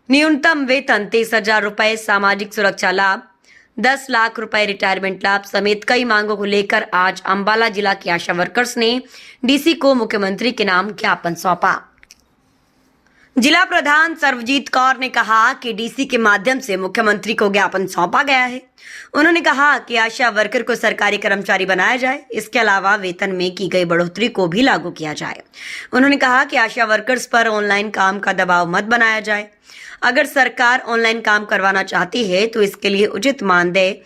न्यूनतम वेतन 30,000 रुपए, सामाजिक सुरक्षा लाभ 10 लाख रुपए, रिटायरमेंट लाभ समेत कई मांगों को लेकर आज अंबाला जिला की आशा वर्कर्स ने डीसी को मुख्यमंत्री के नाम ज्ञापन सौंपा। जिला प्रधान सर्वजीत कौर ने कहा कि डीसी के माध्यम से मुख्यमंत्री को ज्ञापन सौंपा गया है। उन्होंने कहा कि आशा वर्कर को सरकारी कर्मचारी बनाया जाए, इसके अलावा वेतन में की गई बढ़ोतरी को भी लागू किया जाए। उन्होंने कहा कि आशा वर्कर्स पर ऑनलाइन काम का दबाव मत बनाया जाए। अगर सरकार ऑनलाइन काम करवाना चाहती है तो इसके लिए उचित मानदेय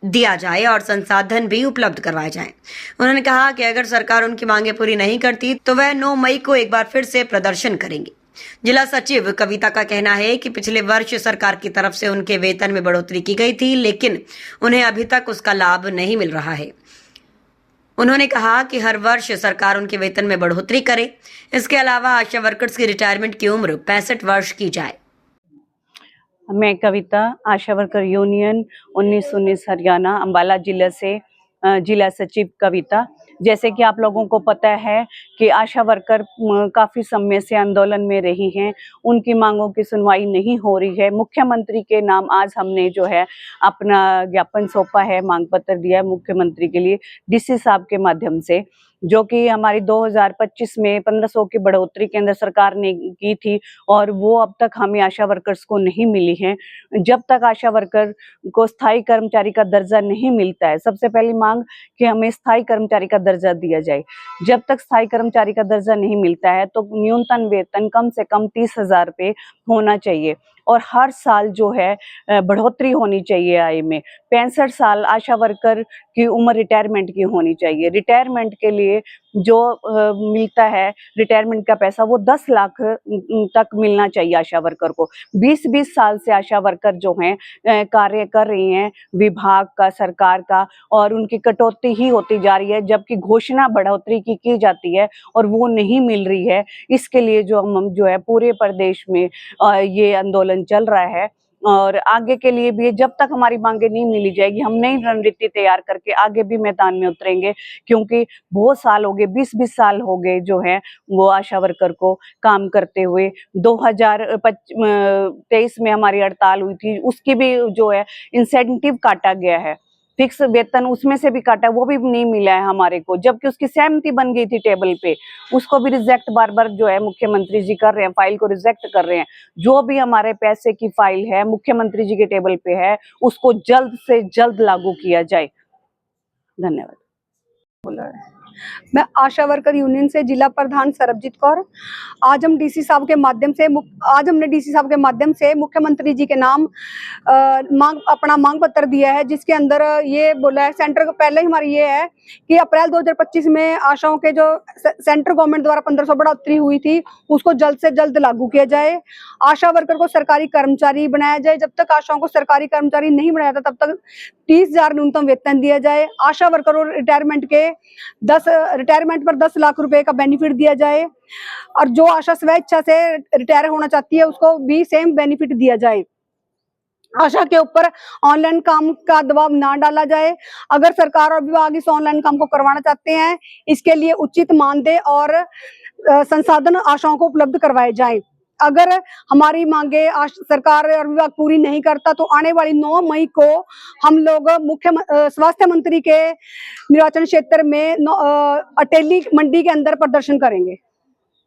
दिया जाए और संसाधन भी उपलब्ध करवाए जाएं। उन्होंने कहा कि अगर सरकार उनकी मांगे पूरी नहीं करती तो वह 9 मई को एक बार फिर से प्रदर्शन करेंगे। जिला सचिव कविता का कहना है कि पिछले वर्ष सरकार की तरफ से उनके वेतन में बढ़ोतरी की गई थी, लेकिन उन्हें अभी तक उसका लाभ नहीं मिल रहा है। उन्होंने कहा कि हर वर्ष सरकार उनके वेतन में बढ़ोतरी करे। इसके अलावा आशा वर्कर्स की रिटायरमेंट की उम्र 65 वर्ष की जाए। मैं कविता, आशा वर्कर यूनियन 1919 हरियाणा, अंबाला जिला से जिला सचिव कविता। जैसे कि आप लोगों को पता है कि आशा वर्कर काफ़ी समय से आंदोलन में रही हैं, उनकी मांगों की सुनवाई नहीं हो रही है। मुख्यमंत्री के नाम आज हमने जो है अपना ज्ञापन सौंपा है, मांग पत्र दिया है मुख्यमंत्री के लिए डीसी साहब के माध्यम से, जो कि हमारी 2025 में 1500 की बढ़ोतरी केंद्र सरकार ने की थी और वो अब तक हमें आशा वर्कर्स को नहीं मिली है। जब तक आशा वर्कर को स्थायी कर्मचारी का दर्जा नहीं मिलता है, सबसे पहली मांग कि हमें स्थायी कर्मचारी का दर्जा दिया जाए। जब तक स्थायी कर्मचारी का दर्जा नहीं मिलता है तो न्यूनतम वेतन कम से कम 30,000 रुपये होना चाहिए और हर साल जो है बढ़ोतरी होनी चाहिए आय में। 65 साल आशा वर्कर की उम्र रिटायरमेंट की होनी चाहिए। रिटायरमेंट के लिए जो मिलता है रिटायरमेंट का पैसा वो 10 लाख तक मिलना चाहिए आशा वर्कर को। 20-20 साल से आशा वर्कर जो हैं कार्य कर रही हैं विभाग का, सरकार का, और उनकी कटौती ही होती जा रही है, जबकि घोषणा बढ़ोतरी की जाती है और वो नहीं मिल रही है। इसके लिए जो हम जो है पूरे प्रदेश में ये आंदोलन चल रहा है और आगे के लिए भी जब तक हमारी मांगे नहीं मिली जाएगी हम नई रणनीति तैयार करके आगे भी मैदान में उतरेंगे, क्योंकि बहुत साल हो गए, 20-20 साल हो गए जो है वो आशा वर्कर को काम करते हुए। 2023 में हमारी हड़ताल हुई थी, उसकी भी जो है इंसेंटिव काटा गया है, फिक्स वेतन उसमें से भी काटा, वो भी नहीं मिला है हमारे को, जबकि उसकी सहमति बन गई थी टेबल पे, उसको भी रिजेक्ट बार बार जो है मुख्यमंत्री जी कर रहे हैं, फाइल को रिजेक्ट कर रहे हैं। जो भी हमारे पैसे की फाइल है मुख्यमंत्री जी के टेबल पे है, उसको जल्द से जल्द लागू किया जाए। धन्यवाद। बोला है। मैं आशा वर्कर यूनियन से जिला प्रधान सर्वजीत कौर। आज हमने डीसी साहब के माध्यम से मुख्यमंत्री जी के नाम अपना मांग पत्र दिया है, जिसके अंदर ये बोला है सेंटर पहले ही हमारी ये है कि अप्रैल 2025 में आशाओं के जो सेंट्रल गवर्नमेंट द्वारा 1500 बढ़ोतरी हुई थी उसको जल्द से जल्द लागू किया जाए। आशा वर्कर को सरकारी कर्मचारी बनाया जाए। जब तक आशाओं को सरकारी कर्मचारी नहीं बनाया था तब तक 30,000 न्यूनतम वेतन दिया जाए। आशा वर्कर और रिटायरमेंट पर 10 लाख रुपए का बेनिफिट दिया जाए और जो आशा स्वेच्छा से रिटायर होना चाहती है उसको भी सेम बेनिफिट दिया जाए। आशा के ऊपर ऑनलाइन काम का दबाव ना डाला जाए। अगर सरकार और विभाग इस ऑनलाइन काम को करवाना चाहते हैं, इसके लिए उचित मानदेय और संसाधन आशाओं को उपलब्ध करवाए जाएं। अगर हमारी मांगे सरकार और विभाग पूरी नहीं करता तो आने वाली 9 मई को हम लोग स्वास्थ्य मंत्री के निर्वाचन क्षेत्र में अटेली मंडी के अंदर प्रदर्शन करेंगे।